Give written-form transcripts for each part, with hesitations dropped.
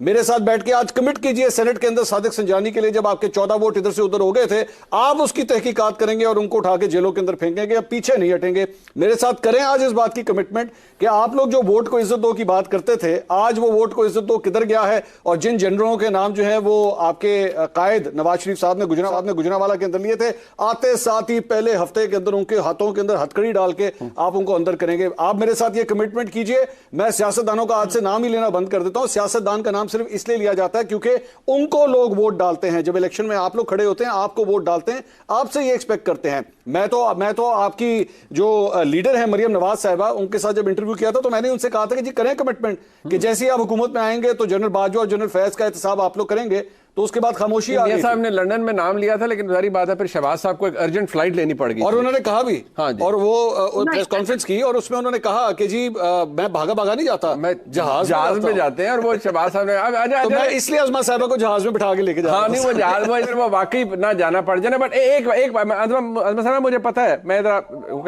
میرے ساتھ بیٹھ کے آج کمٹ کیجئے سینٹ کے اندر صادق سنجانی کے لیے جب آپ کے 14 ووٹ ادھر سے ادھر ہو گئے تھے آپ اس کی تحقیقات کریں گے اور ان کو اٹھا کے جیلوں کے اندر پھینکیں گے یا پیچھے نہیں ہٹیں گے. میرے ساتھ کریں آج اس بات کی کمٹمنٹ کہ آپ لوگ جو ووٹ کو عزت دو کی بات کرتے تھے آج وہ ووٹ کو عزت دو کدھر گیا ہے, اور جن جنرلوں کے نام جو ہیں وہ آپ کے قائد نواز شریف صاحب نے گجرانوالہ کے اندر لیے تھے, آتے ساتھ ہی پہلے ہفتے کے اندر ان کے ہاتھوں کے اندر ہتھکڑی ڈال کے آپ ان کو اندر کریں گے. آپ میرے ساتھ یہ کمٹمنٹ کیجئے. میں سیاستدانوں کا آج سے نام ہی لینا بند کر دیتا ہوں. سیاستدان کا نام صرف اس لیے لیا جاتا ہے کیونکہ ان کو لوگ ووٹ ڈالتے ہیں. جب الیکشن میں آپ لوگ کھڑے ہوتے ہیں آپ کو ووٹ ڈالتے ہیں, آپ سے یہ ایکسپیکٹ کرتے ہیں. میں تو آپ کی جو لیڈر ہیں مریم نواز صاحبہ, ان کے ساتھ جب انٹرویو کیا تھا تو میں نے ان سے کہا تھا کہ جی کریں کمٹمنٹ کہ جیسے آپ حکومت میں آئیں گے تو جنرل باجوہ اور جنرل فیض کا احتساب آپ لوگ کریں گے. تو اس کے بعد خاموشی آ گئی. صاحب نے لندن میں نام لیا تھا لیکن ظاہری بات ہے پھر شہباز صاحب کو ایک ارجنٹ فلائٹ لینی پڑ گئی اور انہوں نے کہا بھی, ہاں جی, اور وہ پریس کانفرنس کی اور اس میں انہوں نے کہا کہ جی میں بھاگا نہیں جاتا, میں جہاز میں جاتے ہیں. اور وہ شہباز صاحب نے تو میں اس لیے عظمت صاحبہ کو جہاز میں بٹھا کے لے کے جا. ہاں نہیں, وہ جہاز میں وہ واقعی نہ جانا پڑ جائے. بٹ ایک عظمت صاحب مجھے پتا ہے, میں ذرا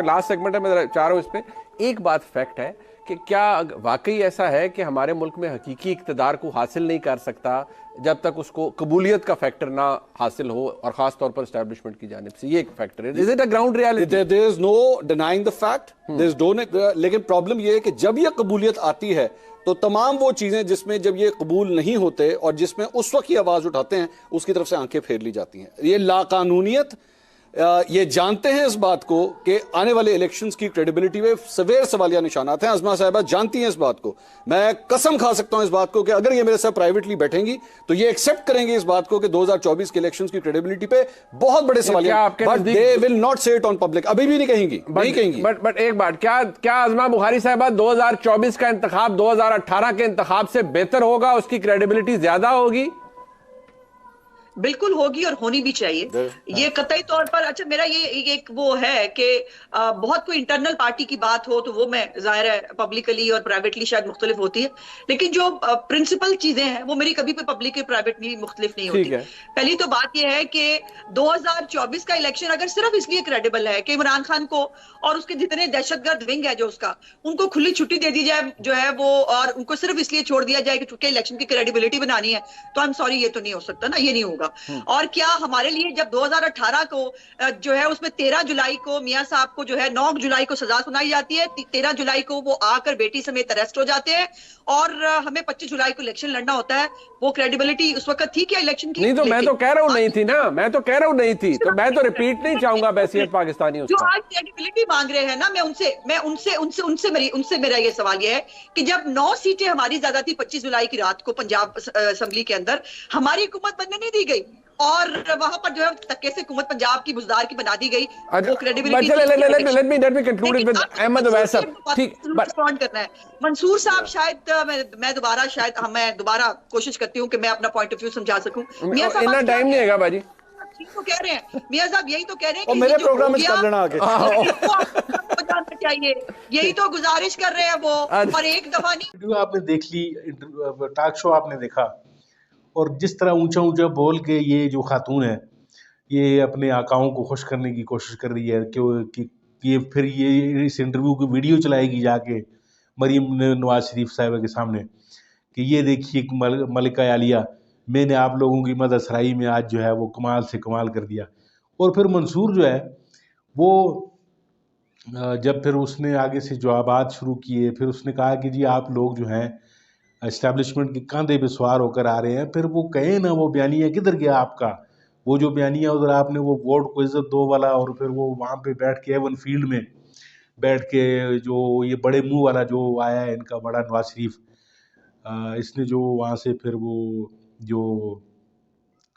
لاسٹ سیگمنٹ ہے, میں ذرا چاہ رہا ہوں اس پہ ایک بات فیکٹ ہے کہ کیا واقعی ایسا ہے کہ ہمارے ملک میں حقیقی اقتدار کو حاصل نہیں کر سکتا جب تک اس کو قبولیت کا فیکٹر نہ حاصل ہو, اور خاص طور پر اسٹیبلشمنٹ کی جانب سے یہ ایک فیکٹر ہے. Is it a ground reality? There is no denying the fact. لیکن پرابلم یہ ہے کہ جب یہ قبولیت آتی ہے تو تمام وہ چیزیں جس میں جب یہ قبول نہیں ہوتے اور جس میں اس وقت یہ آواز اٹھاتے ہیں اس کی طرف سے آنکھیں پھیر لی جاتی ہیں. یہ لاقانونیت, یہ جانتے ہیں اس بات کو کہ آنے والے الیکشنز کی کریڈیبلٹی میں سویر سوالیہ نشانات ہیں. عظمہ صاحبہ جانتی ہیں اس بات کو. میں قسم کھا سکتا ہوں اس بات کو کہ اگر یہ میرے ساتھ پرائیویٹلی بیٹھیں گی تو یہ ایکسیپٹ کریں گے اس بات کو کہ 2024 کے الیکشنز کی کریڈیبلٹی پہ بہت بڑے سوالیہ ہیں. بٹ دے ول ناٹ سے اٹ آن پبلک. ابھی بھی نہیں کہیں گی. بٹ ایک بات, کیا عظمہ بخاری صاحبہ 2024 کا انتخاب 2018 کے انتخاب سے بہتر ہوگا, اس کی کریڈیبلٹی زیادہ ہوگی؟ بالکل ہوگی اور ہونی بھی چاہیے. یہ قطعی طور پر, اچھا میرا یہ ایک وہ ہے کہ بہت کوئی انٹرنل پارٹی کی بات ہو تو وہ میں ظاہر ہے پبلکلی اور پرائیویٹلی شاید مختلف ہوتی ہے, لیکن جو پرنسپل چیزیں ہیں وہ میری کبھی بھی پبلک پرائیویٹلی مختلف نہیں ہوتی. پہلی تو بات یہ ہے کہ 2024 کا الیکشن اگر صرف اس لیے کریڈیبل ہے کہ عمران خان کو اور اس کے جتنے دہشت گرد ونگ ہے جو اس کا, ان کو کھلی چھٹی دے دی جائے جو ہے وہ, اور ان کو صرف اس لیے چھوڑ دیا جائے کہ چونکہ الیکشن کی کریڈیبلٹی بنانی ہے, تو آئی ایم سوری یہ تو نہیں ہو سکتا نا, یہ نہیں ہوگا. اور کیا ہمارے لیے جب 2018 کو جو ہے اس میں 13 جولائی کو میاں صاحب کو جو ہے 9 جولائی کو سزا سنائی جاتی ہے, 13 جولائی کو وہ آ کر بیٹی سمیت اریسٹ ہو جاتے ہیں, اور ہمیں 25 جولائی کو الیکشن لڑنا ہوتا ہے, وہ کریڈیبلٹی اس وقت تھی کیا الیکشن کی؟ نہیں تو میں تو کہہ رہا ہوں نہیں تھی نا, میں تو کہہ رہا ہوں نہیں تھی, تو میں تو ریپیٹ نہیں چاہوں گا بحیثیت پاکستانی جو آج کریڈیبلٹی مانگ رہے ہیں نا, ان سے میرا یہ سوال یہ ہے کہ جب 9 سیٹیں ہماری زیادہ تھی 25 جولائی کی رات کو پنجاب اسمبلی کے اندر, ہماری حکومت بننے نہیں دی گئی اور وہاں پر جو ہے تکے سے حکومت پنجاب کی بزدار کی بنا دی گئی. وہ کریڈیبلٹی کرنا ہے. منصور صاحب شاید میں دوبارہ کوشش کرتی ہوں کہ میں اپنا پوائنٹ آف ویو سمجھا سکوں. میاں صاحب اتنا ٹائم نہیں ہے گا باجی, تو کہہ رہے ہیں میاں صاحب یہی تو کہہ رہے ہیں کہ میرے پروگرام میں کر لینا آگے چاہیے, یہی تو گزارش کر رہے ہیں وہ, اور ایک دفعہ نہیں. آپ نے دیکھ لی, ٹاک شو آپ نے دیکھا, اور جس طرح اونچا بول کے یہ جو خاتون ہے یہ اپنے آقاؤں کو خوش کرنے کی کوشش کر رہی ہے کہ یہ پھر یہ اس انٹرویو کی ویڈیو چلائے گی جا کے مریم نواز شریف صاحبہ کے سامنے کہ یہ دیکھیے ملکہ عالیہ, میں نے آپ لوگوں کی مدد سرائی میں آج جو ہے وہ کمال سے کمال کر دیا. اور پھر منصور جو ہے وہ جب پھر اس نے آگے سے جوابات شروع کیے, پھر اس نے کہا کہ جی آپ لوگ جو ہیں اسٹیبلشمنٹ کے کاندھے پہ سوار ہو کر آ رہے ہیں. پھر وہ کہے نا وہ بیانیہ کدھر گیا آپ کا, وہ جو بیانیہ ادھر آپ نے وہ ووٹ کو عزت دو والا, اور پھر وہ وہاں پہ بیٹھ کے ایون فیلڈ میں بیٹھ کے جو یہ بڑے منہ والا جو آیا ہے ان کا بڑا نواز شریف, اس نے جو وہاں سے پھر وہ جو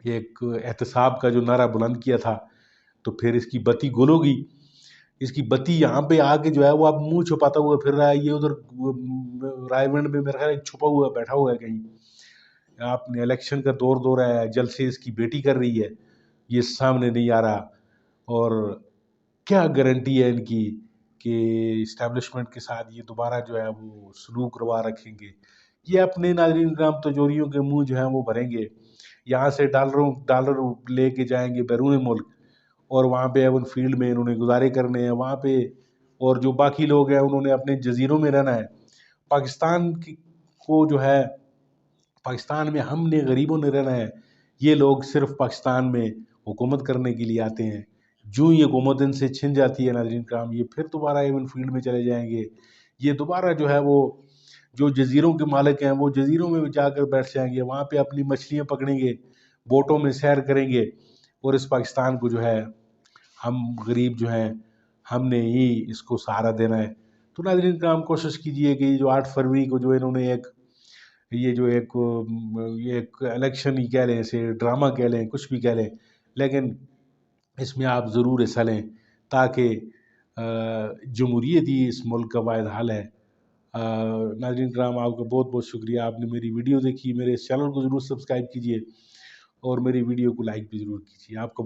ایک احتساب کا جو نعرہ بلند کیا تھا, تو پھر اس کی بتی گل ہو گئی. اس کی بتی یہاں پہ آ کے جو ہے وہ اب منہ چھپاتا ہوا پھر رہا ہے. یہ ادھر رائے ونڈ میں میرا خیال چھپا ہوا بیٹھا ہوا ہے کہیں. آپ نے الیکشن کا دور ہے, جلسے اس کی بیٹی کر رہی ہے, یہ سامنے نہیں آ رہا. اور کیا گارنٹی ہے ان کی کہ اسٹیبلشمنٹ کے ساتھ یہ دوبارہ جو ہے وہ سلوک روا رکھیں گے؟ یہ اپنے ناظرین کرام تجوریوں کے منہ جو ہیں وہ بھریں گے, یہاں سے ڈالر لے کے جائیں گے بیرون ملک, اور وہاں پہ ایون فیلڈ میں انہوں نے گزارے کرنے ہیں وہاں پہ, اور جو باقی لوگ ہیں انہوں نے اپنے جزیروں میں رہنا ہے. پاکستان کو جو ہے پاکستان میں ہم نے غریبوں نے رہنا ہے، یہ لوگ صرف پاکستان میں حکومت کرنے کے لیے آتے ہیں. جو یہ حکومت ان سے چھن جاتی ہے ناظرین کرام، یہ پھر دوبارہ ایون فیلڈ میں چلے جائیں گے. یہ دوبارہ جو ہے وہ جو جزیروں کے مالک ہیں وہ جزیروں میں جا کر بیٹھ جائیں گے، وہاں پہ اپنی مچھلیاں پکڑیں گے، بوٹوں میں سیر کریں گے، اور اس پاکستان کو جو ہے ہم غریب جو ہیں ہم نے ہی اس کو سہارا دینا ہے. تو ناظرین کرام کوشش کیجئے کہ جو 8 فروری کو جو انہوں نے ایک الیکشن ہی کہہ لیں، اسے ڈرامہ کہہ لیں، کچھ بھی کہہ لیں، لیکن اس میں آپ ضرور حصہ لیں تاکہ جمہوریت ہی اس ملک کا واحد حل ہے. ناظرین کرام آپ کا بہت بہت شکریہ، آپ نے میری ویڈیو دیکھی. میرے اس چینل کو ضرور سبسکرائب کیجئے اور میری ویڈیو کو لائک بھی ضرور کیجئے. آپ کو